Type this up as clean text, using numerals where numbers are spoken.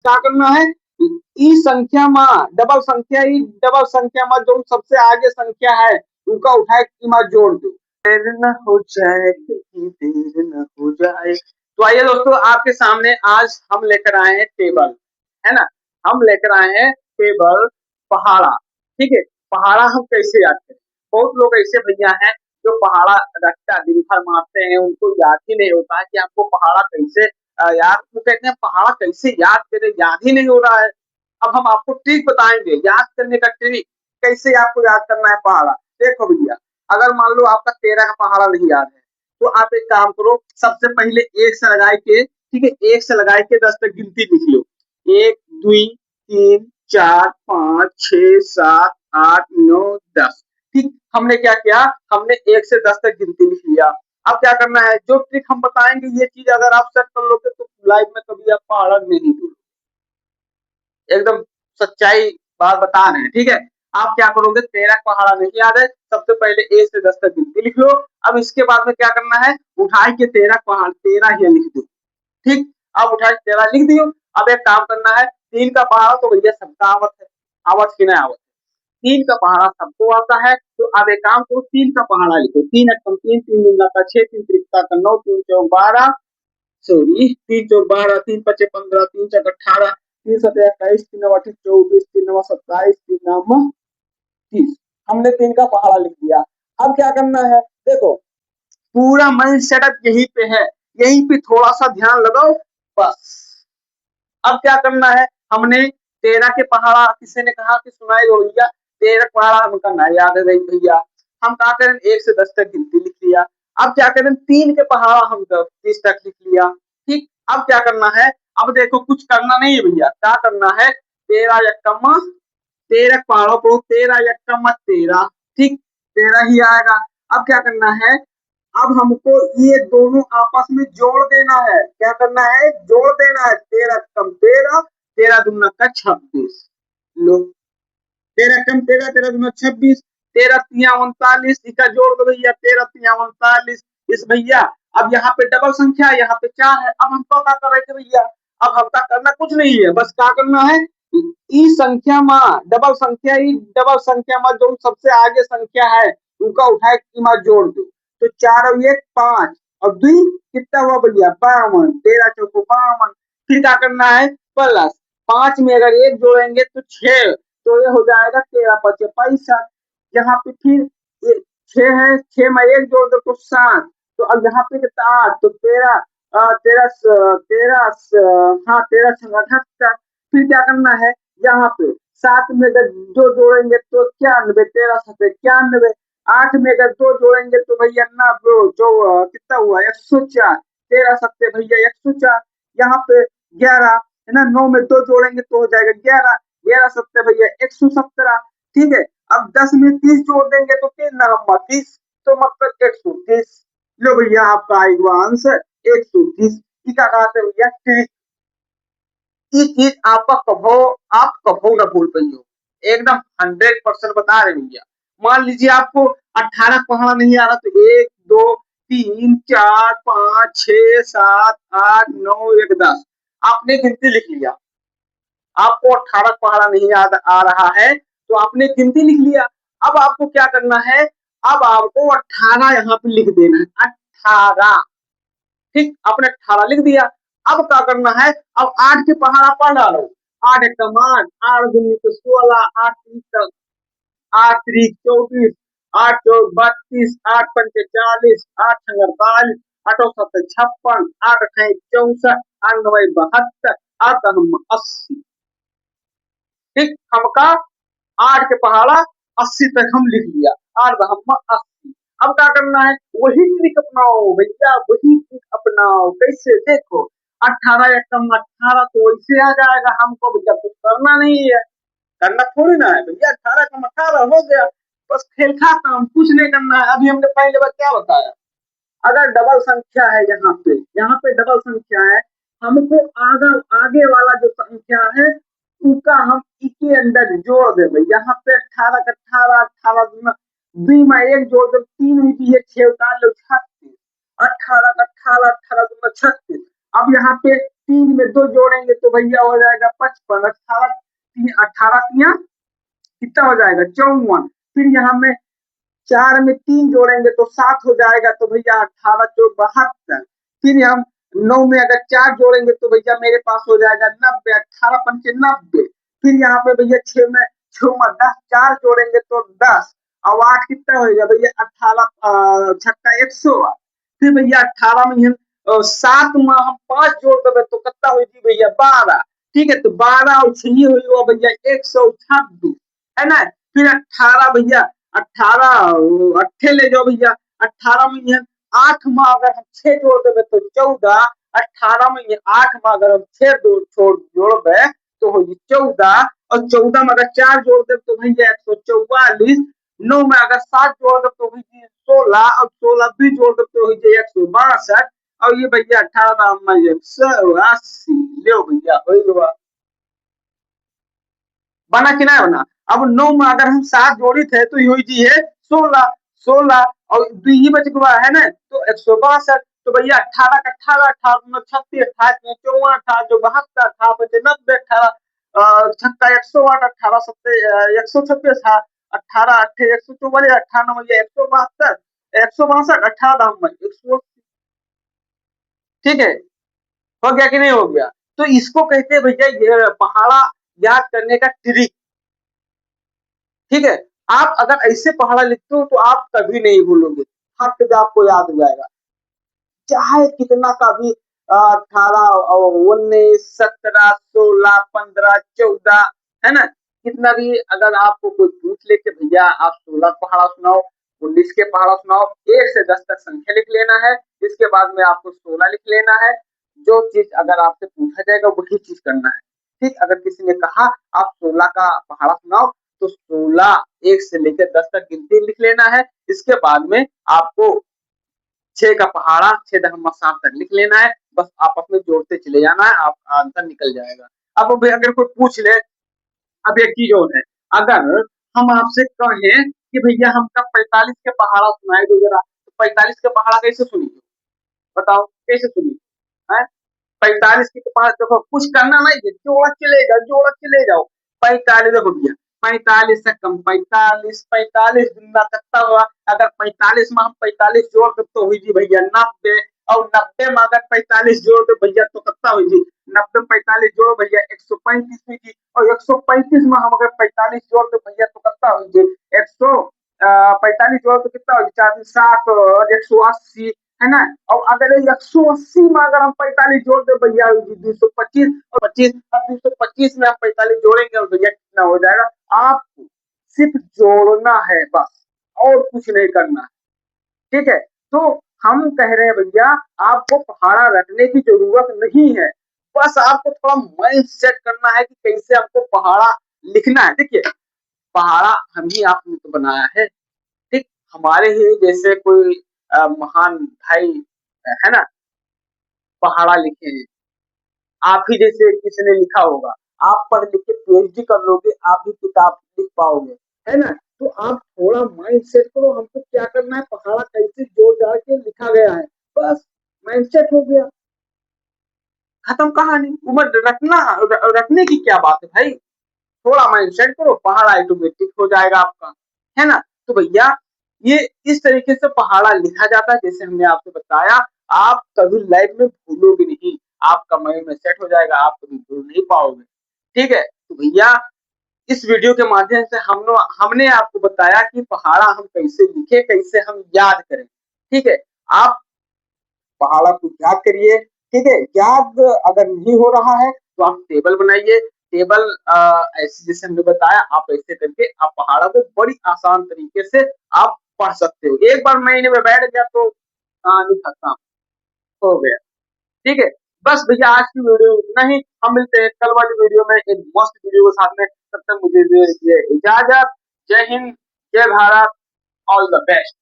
क्या करना है, ई संख्या में डबल संख्या में जो सबसे आगे संख्या है उनका उठाए कीमा जोड़ दो, देर न हो जाए देर न हो जाए। तो आइए दोस्तों, आपके सामने आज हम लेकर आए हैं टेबल, है ना, हम लेकर आए हैं टेबल पहाड़ा। ठीक है, पहाड़ा हम कैसे याद करें? बहुत लोग ऐसे भैया हैं जो पहाड़ा रखता दिन भर मारते हैं, उनको याद ही नहीं होता है कि आपको पहाड़ा कैसे याद, वो कहते हैं पहाड़ा कैसे याद करें, याद ही नहीं हो रहा है। अब हम आपको ट्रिक बताएंगे याद करने का ट्रिक, कैसे आपको याद करना है पहाड़ा। देखो भैया, अगर मान लो आपका 13 का पहाड़ा नहीं याद है, तो आप एक काम करो, सबसे पहले एक से लगाए के, ठीक है, एक से लगाए के 10 तक गिनती लिख लो। 1 2 3 4 5 6 7 8 9 10। ठीक, हमने क्या किया, हमने 1 से 10 तक गिनती लिख लिया। अब क्या करना है, जो ट्रिक हम बताएंगे ये चीज अगर आप सेट कर लोगे तो लाइफ में कभी आप पहाड़ा नहीं भूलोगे, एकदम सच्चाई बात बता रहे हैं। ठीक है, आप क्या करोगे, 13 पहाड़ा नहीं याद है, सबसे पहले 1 से 10 तक गिनती लिख लो। अब इसके बाद में क्या करना है, उठाई के 13 पहाड़ 13 ही लिख दो। ठीक, अब उठाई 13 लिख दियो। अब एक काम करना है, 3 का पहाड़ा तो भैया सबका आवत है, आवत की नहीं आवत, 3 का पहाड़ा सबको आता है। तो अब एक काम करो, 3 का पहाड़ा लिखो, 3 अट्ठम 3 3 दूना का 6 3 त्रिका का 9 3 चौक 12, सॉरी 3 चौक 12 3 पचे 15 3 चौक 18 3 सते 21 3 नवा 24 3 नवा 27 3 नवा 30। हमने 3 का पहाड़ा लिख दिया। अब क्या करना है, देखो पूरा माइंड सेटअप यहीं पे है, यहीं पे थोड़ा सा ध्यान लगाओ बस। अब क्या करना है, हमने 13 के पहाड़ा किसी ने कहा कि सुनाई दो भैया, 13 पहाड़ा हमका ना याद है भाई भैया, हम क्या करें 1 से 10 तक गिनती लिख लिया। अब क्या करें, 3 के पहाड़ा हम 30 तक लिख लिया। ठीक, अब क्या करना है, अब देखो कुछ करना नहीं है भैया, क्या करना है, 13 यक्कम 13 पहाड़ों को 13 यक्कम 13, ठीक 13 ही आएगा। अब क्या करना है, अब हमको ये दोनों आपस में जोड़ देना है, क्या करना है, जोड़ देना है, 13 कम 13 13 दूना का 26। लो 13 कम 13 13 दूना 26, 13 तिया 39, इसका जोड़ दो भैया, 13 तिया 39। इस भैया अब यहाँ पे डबल संख्या, यहाँ पे 4 है। अब हमको क्या कर रहे थे भैया, अब हमका करना कुछ नहीं है, बस क्या करना है, ई संख्या में डबल संख्या में जो सबसे आगे संख्या है उनका उठाए कीमा जोड़ दो। तो 4 और 1 5 और 2 कितना हुआ भैया 52, 13 चौको 52। फिर क्या करना है, प्लस 5 में अगर 1 जोड़ेंगे तो 6, तो ये हो जाएगा 13 पचे 65। यहाँ पे फिर 6 है, 6 में 1 जोड़ दो तो 7, तो अब यहाँ पे कितना 8, तो 13 13 13 हाँ 13 78। फिर क्या करना है, यहाँ पे 7 में अगर 2 जोड़ेंगे तो 91, 13 सते 91। 8 में अगर 2 जोड़ेंगे तो भैया ना जो कितना हुआ 104, 13 सत्ते भैया 104। यहाँ पे 11 है ना, 9 में 2 जोड़ेंगे तो हो जाएगा 11, 11 सत्ते भैया 117। ठीक है, अब 10 में 30 जोड़ देंगे तो तीन नंबर 30, तो मतलब 130। लो भैया आपका आएगा आंसर 130। क्या कहते भैया ट्रिक, ये चीज आपका कभो आप कभो ना भूल पाइयो, एकदम 100% बता रहे भैया। मान लीजिए आपको 18 पढ़ना नहीं आ रहा, तो 1 2 3 4 5 6 7 8 9 1 10 आपने गिनती लिख लिया। आपको 18 पढ़ना नहीं याद आ रहा है तो आपने गिनती लिख लिया। अब आपको क्या करना है, अब आपको 18 यहाँ पे लिख देना है, 18। ठीक, आपने 18 लिख दिया। अब क्या करना है, अब 8 के पहाड़ा पढ़ डालो, 8 एक 8 8 दूनी को 16 8 3 8 3 24 8 चौक 32 8 पंचे 40 8 छंग 48 8 7 56 8 अठाई 64 8 9 72 8 10 80। ठीक, हमका 8 के पहाड़ा 80 तक हम लिख लिया, 8 10 80। अब क्या करना है, वही ट्रिक अपनाओ भैया, वही ट्रिक अपनाओ। कैसे, देखो 18 एकम 18 तो वैसे आ जाएगा, हमको भैया कुछ करना नहीं है, करना थोड़ी ना है भैया, 18 कम 18 हो गया, बस खेल खाता हम, कुछ नहीं करना है। अभी हमने पहले बार क्या बताया, अगर डबल संख्या है यहाँ पे डबल संख्या है, हमको आगे वाला जो संख्या है उसका हम इसके अंदर जोड़ देंगे। यहाँ पे 18 का 18 18 2 में 1 जोड़ दे, 3 में भी 6 36 18 का 18 18 36। अब यहाँ पे 3 में 2 जोड़ेंगे तो भैया हो जाएगा 55, 18 तिया कितना हो जाएगा 54। फिर यहाँ में 4 में 3 जोड़ेंगे तो 7 हो जाएगा तो भैया 18 चौक 72। फिर हम 9 में अगर 4 जोड़ेंगे तो भैया मेरे पास हो जाएगा 90, 18 पंचे 90। फिर यहाँ पे भैया 6 में 10 4 जोड़ेंगे तो 10 और 8 कितना होगा भैया 18 छक्का 108। फिर भैया 18 में हम 7 में हम 5 जोड़ देवे तो कितना होगी भैया 12। ठीक है, तो 12 और 6 हो भैया 126 है ना। फिर 18 भैया 18 अट्ठे ले जाओ भैया, 18 में ये 8 में अगर हम 6 जोड़ देवे तो 14, 18 में ये 8 में अगर हम 6 जोड़बे तो होगी 14 और 14 में अगर 4 जोड़ दे तो भैया 144। 9 में अगर 7 जोड़ दे तो होगी 16 और 16 भी जोड़ दे तो होगी 162 और ये भैया 18 में 180 ले भैया हो गया। बना कि नहीं बना। अब 9 में अगर हम 7 जोड़ी थे तो ये जी है 16, 16 और 2 ही बच गया है ना तो 162। तो भैया 18 का 18, 18 36, 28 54, 18 जो 72, 18 बचे 90, 18 छक्का 108, 18 सत्ते 136 था, 18 अट्ठे 144, 98 172, 162, 18 दाम में 180। ठीक है, हो गया कि नहीं हो गया। तो इसको कहते हैं भैया ये पहाड़ा याद करने का ट्रिक। ठीक है, आप अगर ऐसे पहाड़ा लिखते हो तो आप कभी नहीं भूलोगे, हट से आपको याद हो जाएगा। चाहे कितना का भी 18 19 17 16 15 14 है ना, कितना भी अगर आपको कोई पूछ ले कि भैया आप 16 पहाड़ा सुनाओ 19 के पहाड़ा सुनाओ, 1 से 10 तक संख्या लिख लेना है, इसके बाद में आपको 16 लिख लेना है। जो चीज अगर आपसे पूछा जाएगा वही चीज करना है। ठीक, अगर किसी ने कहा आप 16 का पहाड़ा सुनाओ तो 16 1 से लेकर 10 तक गिनती लिख लेना है। इसके बाद में आपको 6 का पहाड़ा 6 दशमलव 7 तक लिख लेना है। बस आपस में जोड़ते चले जाना है, आप आंसर निकल जाएगा। अब अगर कोई पूछ ले, अब एक चीज और है, अगर हम आपसे कहें कि भैया हमका 45 के पहाड़ा सुनाई दो जरा, तो 45 के पहाड़ा कैसे सुनिए, बताओ कैसे सुनिए है। 45 की पास देखो कुछ करना नहीं है, जोड़ा चले जाओ, जोड़ा चले जाओ। 45 देखो भैया 45 से कम 45, 45 दुना कितना हुआ, अगर 45 में हम 45 जोड़ दे तो हुई जी भैया 90 और 90 में अगर 45 जोड़ दे भैया तो कितना हुई जी 90 45 जोड़ो भैया 135 हुई जी और 135 में हम अगर 45 जोड़ दे भैया तो कितना हुई जी 145 जोड़ तो कितना हुई 4 7 और 180 है ना। और अगर 180 में अगर हम 45 जोड़ दे भैया 225 और 25, अब 225 में हम 45 जोड़ेंगे और भैया कितना हो जाएगा। आपको सिर्फ जोड़ना है बस, और कुछ नहीं करना है। ठीक है, तो हम कह रहे हैं भैया आपको पहाड़ा रखने की जरूरत नहीं है, बस आपको थोड़ा माइंड सेट करना है कि कैसे आपको पहाड़ा लिखना है। देखिए पहाड़ा हम ही आपने तो बनाया है, ठीक, हमारे ही जैसे कोई महान भाई है ना पहाड़ा लिखे हैं, आप ही जैसे किसी ने लिखा होगा, आप पढ़ लिख के पीएचडी कर लोगे, आप भी किताब लिख पाओगे, है ना। तो आप थोड़ा माइंड सेट करो, हमको क्या करना है, पहाड़ा कैसे जोड़ जाड़ के लिखा गया है, बस माइंड सेट हो गया, खत्म कहानी। उम्र रखने की क्या बात है भाई, थोड़ा माइंड सेट करो, पहाड़ा ऑटोमेटिक हो जाएगा आपका, है ना। तो भैया ये इस तरीके से पहाड़ा लिखा जाता है जैसे हमने आपको बताया। आप कभी लाइफ में भूलोगे नहीं, आपका माइंड में सेट हो जाएगा, आप कभी भूल नहीं पाओगे। ठीक है, तो भैया इस वीडियो के माध्यम से हमने आपको बताया कि पहाड़ा हम कैसे लिखे, कैसे हम याद करें। ठीक है, आप पहाड़ा को याद करिए। ठीक है, याद अगर नहीं हो रहा है तो आप टेबल बनाइए, टेबल ऐसे जैसे हमने बताया आप ऐसे करके आप पहाड़ा को बड़ी आसान तरीके से आप पढ़ सकते हो। एक बार महीने में बैठ गया तो कहानी खत्म हो गया। ठीक है, बस भैया आज की वीडियो इतना ही, हम मिलते हैं कल वाली वीडियो में एक मस्त वीडियो के साथ में, तब तक मुझे दीजिए इजाजत। जय हिंद, जय भारत, ऑल द बेस्ट।